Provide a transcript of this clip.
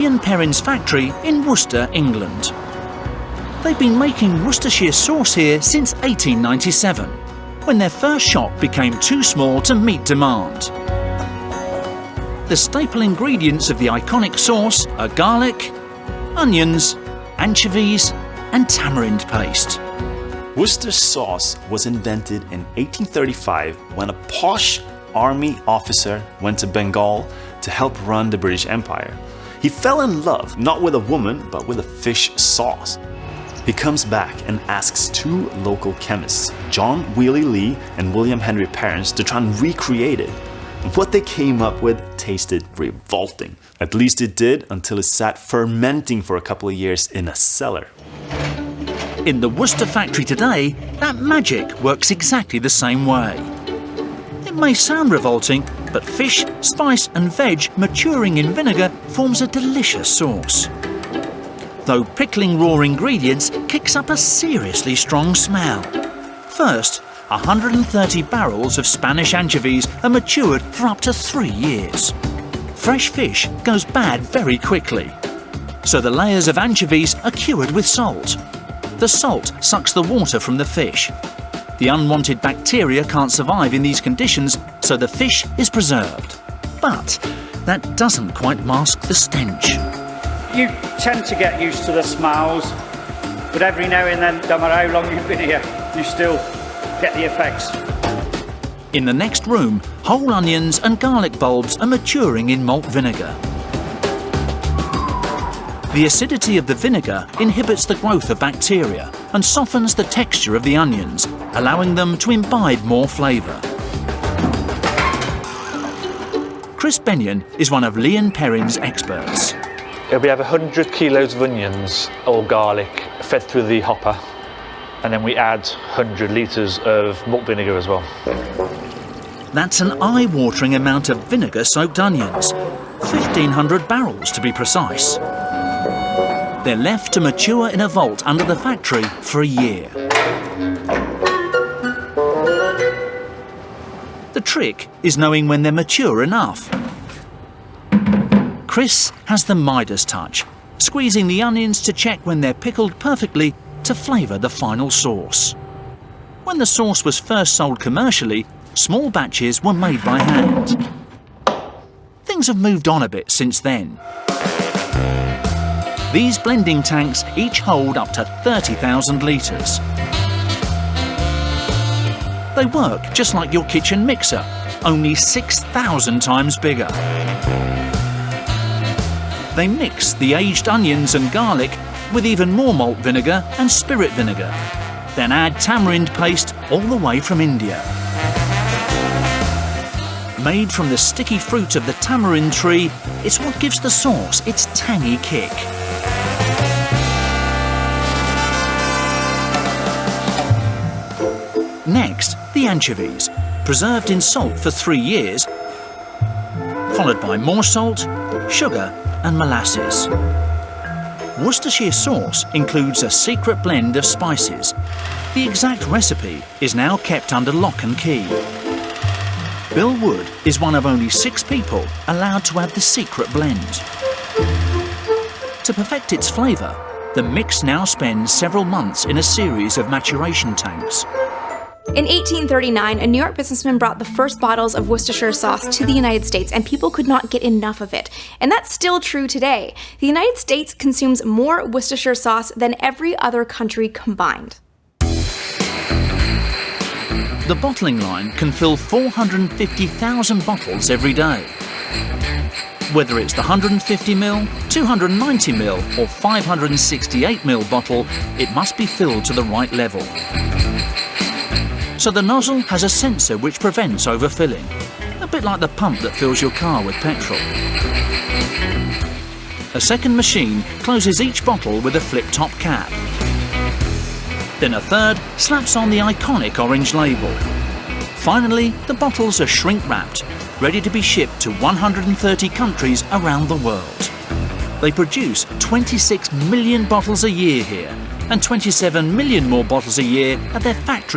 Ian Perrin's factory in Worcester, England. They've been making Worcestershire sauce here since 1897, when their first shop became too small to meet demand. The staple ingredients of the iconic sauce are garlic, onions, anchovies and tamarind paste. Worcester sauce was invented in 1835 when a posh army officer went to Bengal to help run the British Empire. He fell in love not with a woman but with a fish sauce. He comes back and asks two local chemists, John Wheely Lee and William Henry Perrins, to try and recreate it. And what they came up with tasted revolting. At least it did, until it sat fermenting for a couple of years in a cellar. In the Worcester factory today, that magic works exactly the same way. It may sound revolting, but fish, spice and veg maturing in vinegar forms a delicious sauce. Though pickling raw ingredients kicks up a seriously strong smell. First, 130 barrels of Spanish anchovies are matured for up to 3 years. Fresh fish goes bad very quickly, so the layers of anchovies are cured with salt. The salt sucks the water from the fish. The unwanted bacteria can't survive in these conditions, so the fish is preserved. But that doesn't quite mask the stench. You tend to get used to the smells, but every now and then, no matter how long you've been here, you still get the effects. In the next room, whole onions and garlic bulbs are maturing in malt vinegar. The acidity of the vinegar inhibits the growth of bacteria and softens the texture of the onions, allowing them to imbibe more flavour. Chris Benyon is one of Ian Perrin's experts. We have 100 kilos of onions or garlic fed through the hopper, and then we add 100 litres of malt vinegar as well. That's an eye-watering amount of vinegar-soaked onions, 1,500 barrels to be precise. They're left to mature in a vault under the factory for a year. The trick is knowing when they're mature enough. Chris has the Midas touch, squeezing the onions to check when they're pickled perfectly to flavour the final sauce. When the sauce was first sold commercially, small batches were made by hand. Things have moved on a bit since then. These blending tanks each hold up to 30,000 litres. They work just like your kitchen mixer, only 6,000 times bigger. They mix the aged onions and garlic with even more malt vinegar and spirit vinegar, then add tamarind paste all the way from India. Made from the sticky fruit of the tamarind tree, it's what gives the sauce its tangy kick. Next, the anchovies, preserved in salt for 3 years, followed by more salt, sugar and molasses. Worcestershire sauce includes a secret blend of spices. The exact recipe is now kept under lock and key. Bill Wood is one of only 6 people allowed to add the secret blend. To perfect its flavour, the mix now spends several months in a series of maturation tanks. In 1839, a New York businessman brought the first bottles of Worcestershire sauce to the United States, and people could not get enough of it. And that's still true today. The United States consumes more Worcestershire sauce than every other country combined. The bottling line can fill 450,000 bottles every day. Whether it's the 150ml, 290ml or 568ml bottle, it must be filled to the right level. So the nozzle has a sensor which prevents overfilling, a bit like the pump that fills your car with petrol. A second machine closes each bottle with a flip-top cap. Then a third slaps on the iconic orange label. Finally, the bottles are shrink-wrapped, ready to be shipped to 130 countries around the world. They produce 26 million bottles a year here, and 27 million more bottles a year at their factory